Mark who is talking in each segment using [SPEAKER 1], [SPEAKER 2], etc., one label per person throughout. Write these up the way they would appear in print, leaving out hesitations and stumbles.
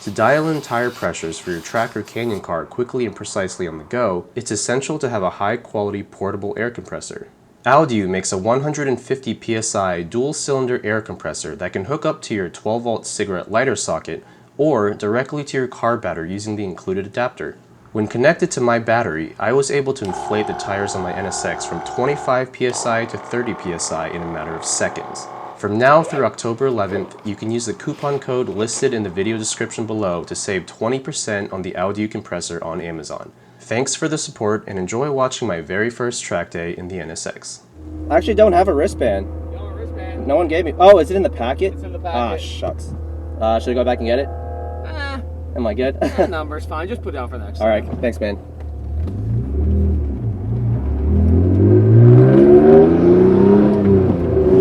[SPEAKER 1] To dial in tire pressures for your track or canyon car quickly and precisely on the go, it's essential to have a high-quality portable air compressor. Audew makes a 150 psi dual-cylinder air compressor that can hook up to your 12-volt cigarette lighter socket or directly to your car battery using the included adapter. When connected to my battery, I was able to inflate the tires on my NSX from 25 psi to 30 psi in a matter of seconds. From now through October 11th, you can use the coupon code listed in the video description below to save 20% on the Audew compressor on Amazon. Thanks for the support and enjoy watching my very first track day in the NSX. I actually don't have a wristband.
[SPEAKER 2] You don't have a wristband?
[SPEAKER 1] No one gave me. Oh, is it in the packet?
[SPEAKER 2] It's in the packet.
[SPEAKER 1] Ah, shucks. Should I go back and get it? Am I good?
[SPEAKER 2] That number's fine. Just put it down for next time.
[SPEAKER 1] Alright, thanks, man.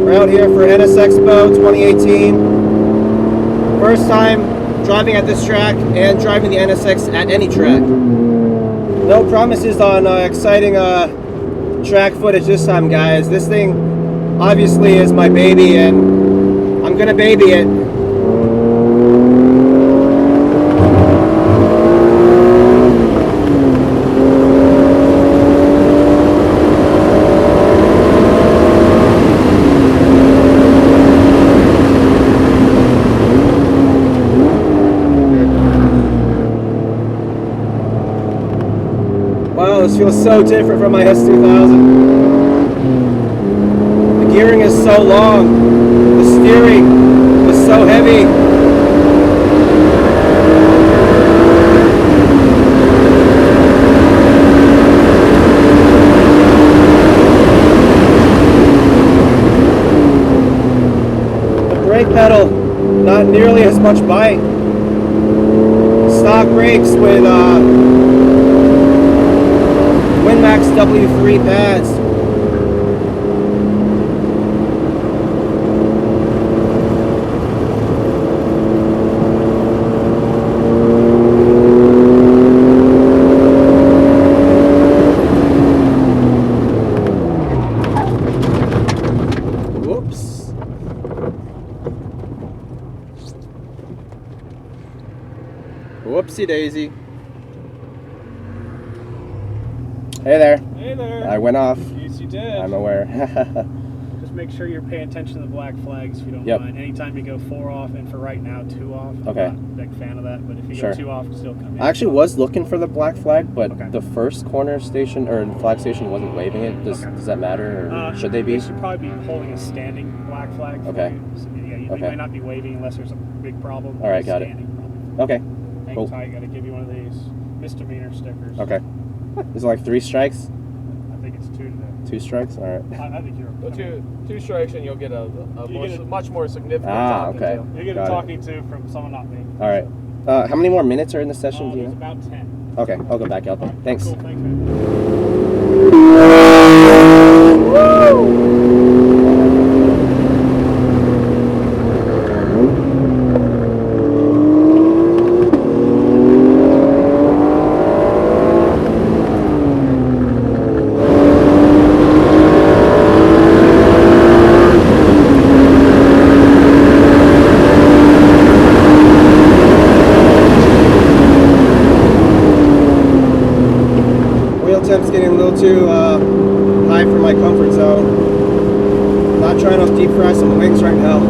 [SPEAKER 1] We're out here for NSXPO 2018. First time driving at this track and driving the NSX at any track. No promises on exciting track footage this time, guys. This thing obviously is my baby and I'm gonna baby it. Wow, this feels so different from my S2000. The gearing is so long. The steering is so heavy. The brake pedal, not nearly as much bite. Stock brakes with Max W3 pads. Whoops. Whoopsie daisy. Hey there.
[SPEAKER 2] Hey there.
[SPEAKER 1] I went off.
[SPEAKER 2] Yes, you did.
[SPEAKER 1] I'm aware.
[SPEAKER 2] Just make sure you're paying attention to the black flags if you don't
[SPEAKER 1] Yep.
[SPEAKER 2] mind. Anytime you go 4 off, and for right now 2 off.
[SPEAKER 1] Okay.
[SPEAKER 2] I'm not a big fan of that, but if you
[SPEAKER 1] Sure.
[SPEAKER 2] go 2 off, still come in.
[SPEAKER 1] I actually was looking for the black flag, but
[SPEAKER 2] Okay.
[SPEAKER 1] the first corner station or flag station wasn't waving it. Does that matter, or should they be?
[SPEAKER 2] They should probably be holding a standing black flag. For
[SPEAKER 1] Okay.
[SPEAKER 2] You. So, yeah, you
[SPEAKER 1] Okay.
[SPEAKER 2] might not be waving unless there's a big problem.
[SPEAKER 1] All right, got it.
[SPEAKER 2] Standing problem.
[SPEAKER 1] Okay.
[SPEAKER 2] Hang
[SPEAKER 1] Cool.
[SPEAKER 2] tight. Got to give you one of these misdemeanor stickers.
[SPEAKER 1] Okay. Is it like 3 strikes?
[SPEAKER 2] I think it's 2 today.
[SPEAKER 1] 2 strikes? All right.
[SPEAKER 2] I think you're.
[SPEAKER 3] Well, two strikes and you'll get a much more significant
[SPEAKER 1] Ah,
[SPEAKER 3] talking
[SPEAKER 1] okay.
[SPEAKER 3] to.
[SPEAKER 2] You get
[SPEAKER 1] Got
[SPEAKER 2] a
[SPEAKER 1] it.
[SPEAKER 2] talking to from someone, not me.
[SPEAKER 1] All right. How many more minutes are in the session? Do you
[SPEAKER 2] There's
[SPEAKER 1] know?
[SPEAKER 2] about 10.
[SPEAKER 1] Okay, I'll go back out there. Thanks.
[SPEAKER 2] Cool, thanks, man.
[SPEAKER 1] Temp's getting a little too high for my comfort zone. Not trying to deep fry some wings right now.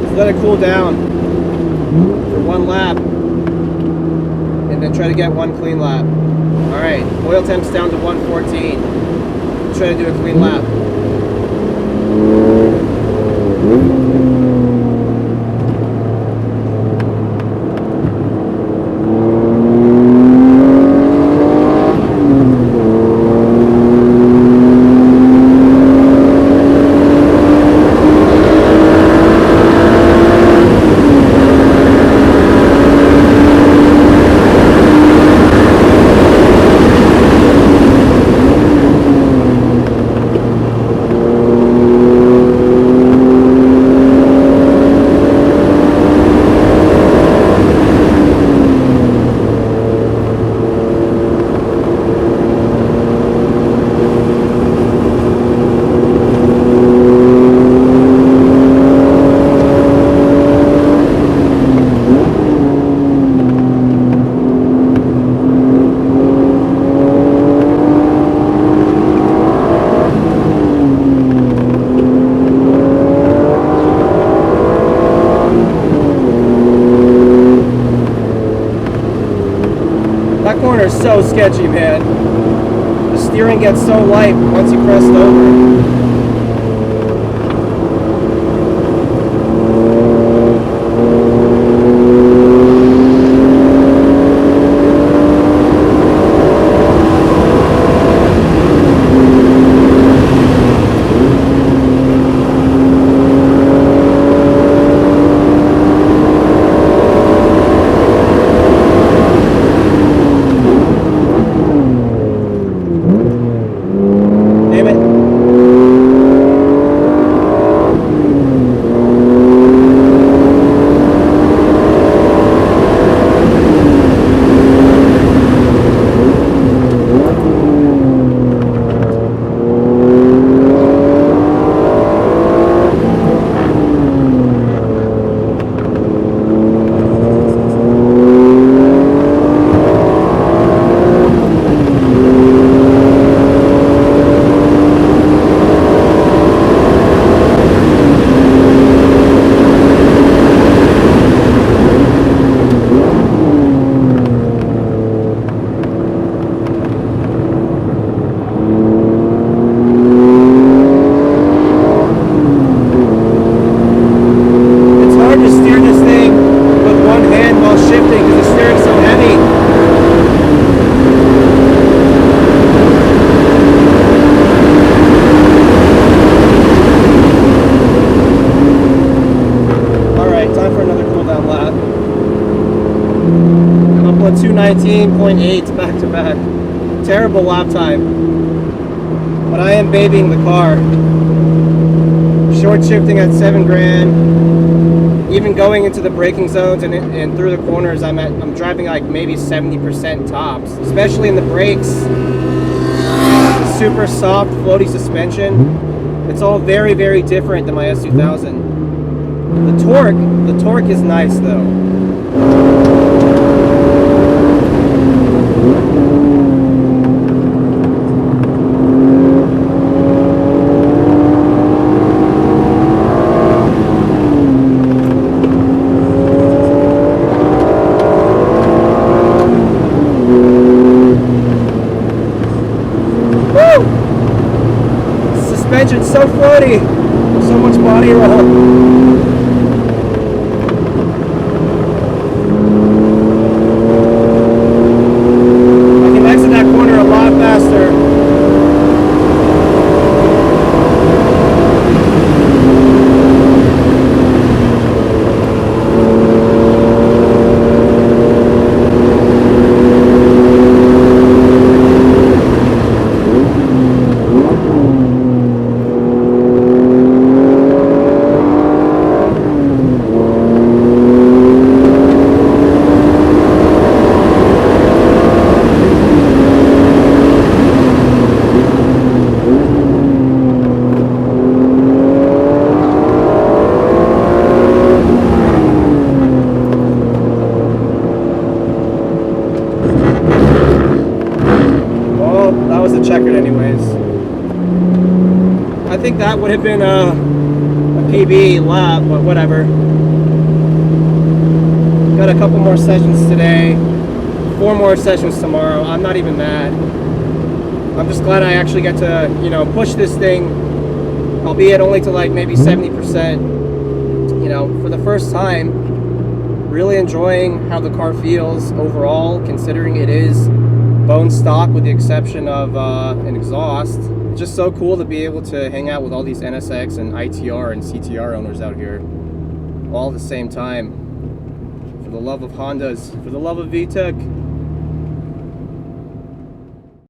[SPEAKER 1] Just let it cool down for 1 lap and then try to get 1 clean lap. Alright, oil temp's down to 114. Try to do a clean lap.
[SPEAKER 4] corner is so sketchy, man. The steering gets so light once you press it over. Couple of 219.8s back to back. Terrible lap time. But I am babying the car. Short shifting at 7 grand. Even going into the braking zones and through the corners, I'm driving like maybe 70% tops. Especially in the brakes. Super soft, floaty suspension. It's all very, very different than my S2000. The torque is nice though. Suspension's so floaty, so much body roll. I can exit that corner a lot faster. Checkered anyways. I think that would have been a PB lap, but whatever. Got a couple more sessions today, 4 more sessions tomorrow. I'm not even mad. I'm just glad I actually get to, you know, push this thing, albeit only to like maybe 70%, you know, for the first time. Really enjoying how the car feels overall, considering it is bone stock with the exception of an exhaust. It's just so cool to be able to hang out with all these NSX and ITR and CTR owners out here all at the same time. For the love of Hondas, for the love of VTEC.